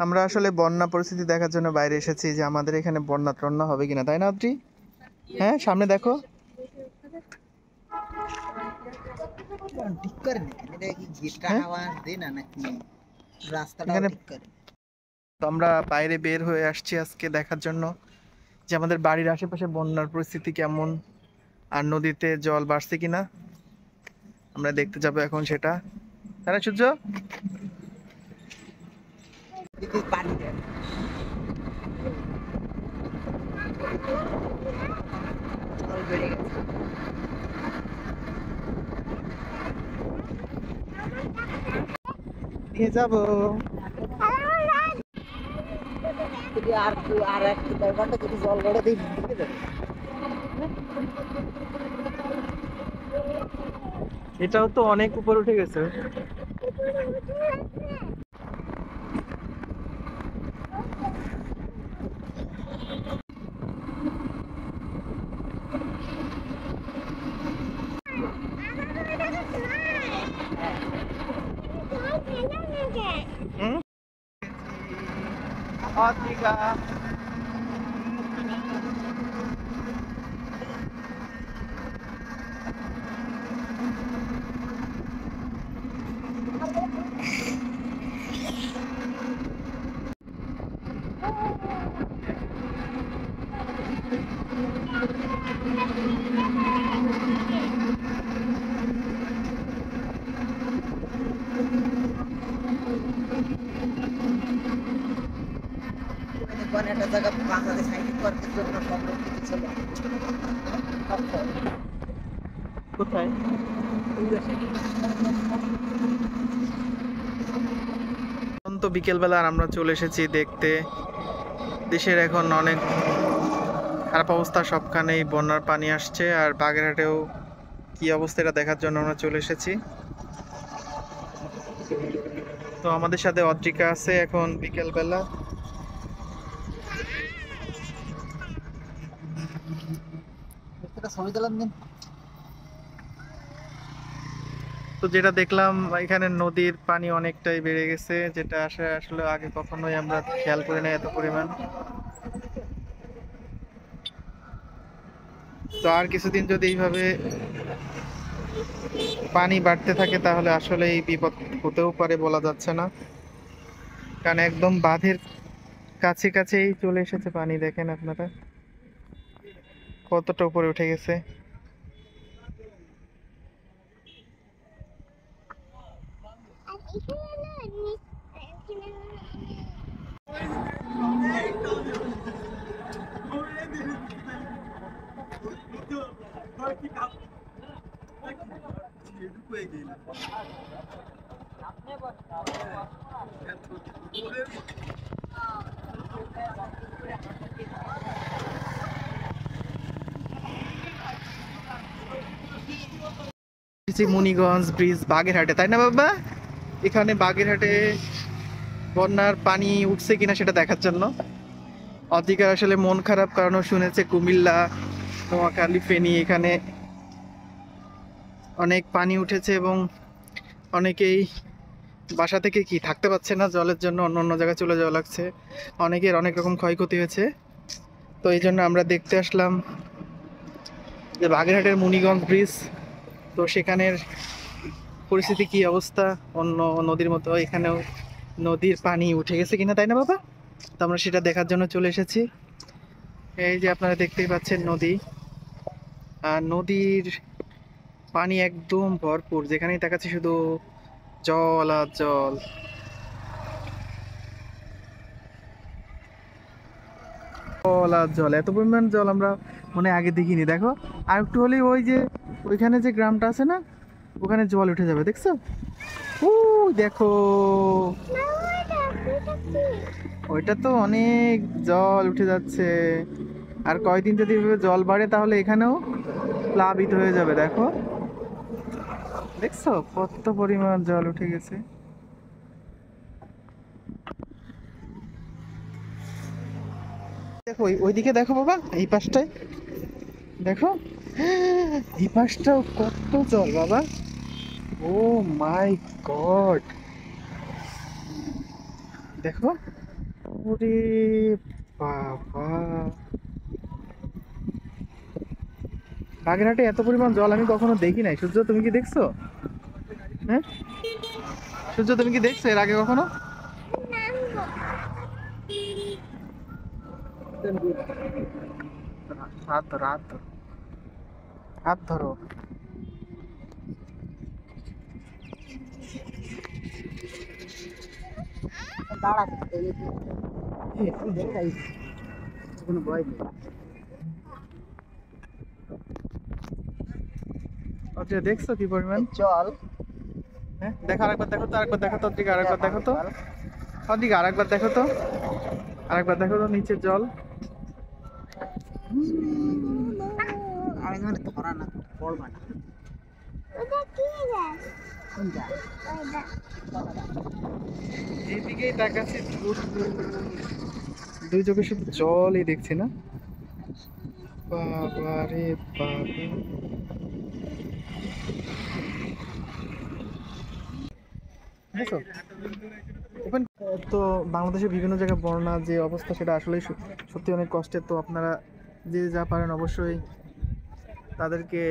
আমরা আসলে বন্যা পরিস্থিতি দেখার জন্য বাইরে এসেছি যে আমাদের এখানে বন্যা টন্যা হবে কিনা, তাই না আদ্রি? হ্যাঁ, সামনে দেখো। এখানে তো আমরা বাইরে বের হয়ে আসছি আজকে দেখার জন্য যে আমাদের বাড়ির আশেপাশে বন্যার পরিস্থিতি কেমন আর নদীতে জল বাড়ছে কিনা আমরা দেখতে যাবো এখন সেটা, তাই না সূর্য? নিয়ে যাবো। এটাও তো অনেক উপরে উঠে গেছে। একটা জায়গা বাংলাদেশ হাইকিং করার জন্য সংরক্ষিত ছিল। কোথায়? তো বিকেলবেলা আর আমরা চলে এসেছি দেখতে, দেশের এখন অনেক খারাপ অবস্থা, সবখানেই বন্যার পানি আসছে আর বাগেরহাটেও কি অবস্থা এটা দেখার জন্য আমরা চলে এসেছি। তো আমাদের সাথে অদ্রিকা আছে এখন বিকেলবেলা। তো যেটা দেখলাম এখানে নদীর পানি অনেকটাই বেড়ে গেছে, যেটা আসলে আগে কখনোই আমরা খেয়াল করি না এত পরিমাণ। তো আর কিছুদিন যদি এইভাবে পানি বাড়তে থাকে তাহলে আসলে এই বিপদ হতেও পারে, বলা যাচ্ছে না, কারণ একদম বাঁধের কাছে কাছেই চলে এসেছে পানি। দেখেন আপনারা কতটা উপরে উঠে গেছে। মুনিগঞ্জ ব্রিজ বাগেরহাটে, তাই না বাবা? এখানে বাগেরহাটে বন্যার পানি উঠছে কিনা সেটা দেখার জন্য। অধিকার আসলে মন খারাপ, কারণ শুনেছে কুমিল্লা, নোয়াখালী, ফেনী এখানে অনেক পানি উঠেছে এবং অনেকেই বাসা থেকে কি থাকতে পারছে না, জলের জন্য অন্য অন্য জায়গায় চলে যাওয়া লাগছে, অনেকের অনেক রকম ক্ষয়ক্ষতি হয়েছে। তো এই জন্য আমরা দেখতে আসলাম যে বাগেরহাটের মুনিগঞ্জ ব্রিজ, তো সেখানের পরিস্থিতি কি অবস্থা, অন্য নদীর মতো এখানেও নদীর পানি উঠে গেছে কিনা, তাই না বাবা? তো আমরা সেটা দেখার জন্য চলে এসেছি। এই যে আপনারা দেখতেই পাচ্ছেন নদী, আর নদীর পানি একদম ভরপুর, যেখানেই তাকাচ্ছি শুধু জল আর জল। জল আর জল, এত পরিমাণ জল আমরা মানে আগে দেখিনি। দেখো আর একটু হলেই ওই যে ওইখানে যে গ্রামটা আছে না, ওখানে জল উঠে যাবে, দেখছো? ও দেখো, ওইটা তো অনেক জল উঠে যাচ্ছে। আর কয়দিন যদি এভাবে জল বাড়ে তাহলে এখানেও প্লাবিত হয়ে যাবে। দেখো, দেখছো কত পরিমাণ জল উঠে গেছে। দেখো ওইদিকে দেখো বাবা, এই পাশটায় দেখো, এই পাশটাও কত জল বাবা, ও মাই গড, দেখো, ওরে বাবা, বাগেরহাটে এত পরিমাণ জল আমি কখনো দেখি নাই। সূর্য তুমি কি দেখছো? হ্যাঁ সূর্য তুমি কি দেখছো এর আগে কখনো? হাত ধরো, হাত ধরো, হাত ধরো। দাঁড়া, এই সূর্য, দেখাই কোনো ভয় নেই। অদ্রিজা দেখছো কি পরিমাণ? চল, হ্যাঁ দেখো, আরেকবার দেখো তো, আরেকবার দেখো তো অদ্রিজা, আরেকবার দেখো তো অদ্রিজা, আরেকবার দেখো তো, আরেকবার দেখো তো নিচের জল। আমি মানে ধরা না, পড়বা না। কোনটা? এদিকেই তাকাচ্ছি, দুই চোখে শুধু জলই দেখছি না। বাবা রে বাবা, বুঝছো? তো বাংলাদেশের বিভিন্ন জায়গায় বন্যা যে অবস্থা, সেটা আসলে সত্যি অনেক কষ্টের। তো আপনারা যে যা পারেন অবশ্যই তাদেরকে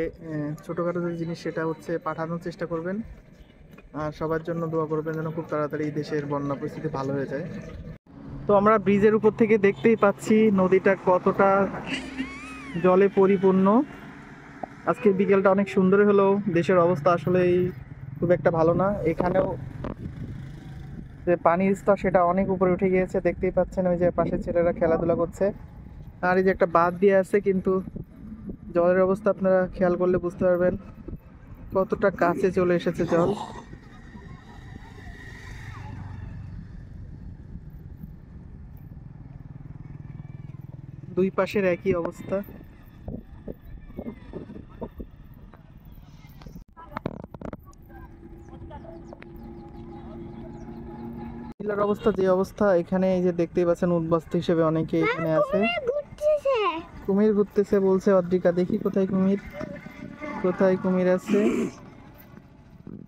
ছোটোখাটো যে জিনিস সেটা হচ্ছে পাঠানোর চেষ্টা করবেন। আর সবার জন্য দোয়া করবেন যেন খুব তাড়াতাড়ি এই দেশের বন্যা পরিস্থিতি ভালো হয়ে যায়। তো আমরা ব্রিজের উপর থেকে দেখতেই পাচ্ছি নদীটা কতটা জলে পরিপূর্ণ। আজকে বিকেলটা অনেক সুন্দর হলেও দেশের অবস্থা আসলেই খুব একটা ভালো না। এখানেও যে পানির স্তর সেটা অনেক উপরে উঠে গিয়েছে, দেখতেই পাচ্ছেন ওই যে পাশে ছেলেরা খেলাধুলা করছে। আর এই যে একটা বাঁধ দিয়ে আছে, কিন্তু জলের অবস্থা আপনারা খেয়াল করলে বুঝতে পারবেন কতটা কাছে চলে এসেছে জল। দুই পাশের একই অবস্থা। জেলার অবস্থা যে অবস্থা, এখানে এই যে দেখতেই পাচ্ছেন উদ্বাস্তু হিসেবে অনেকে এখানে আছে। কুমির ঘুরতেছে বলছে অদ্রিকা, দেখি কোথায় কুমির, কোথায় কুমির আছে?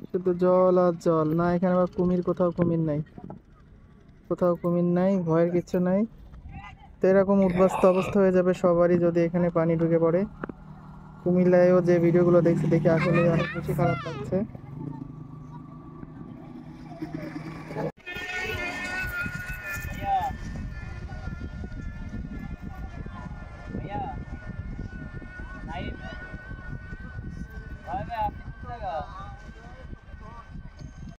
শুধু জল আর জল, না এখানে আবার কুমির, কোথাও কুমির নাই, কোথাও কুমির নাই, ভয়ের কিছু নাই। তো এরকম উদ্বাস্তু অবস্থা হয়ে যাবে সবারই যদি এখানে পানি ঢুকে পড়ে। কুমিল্লায়ও যে ভিডিওগুলো দেখছি দেখে আসলে অনেক বেশি খারাপ লাগছে।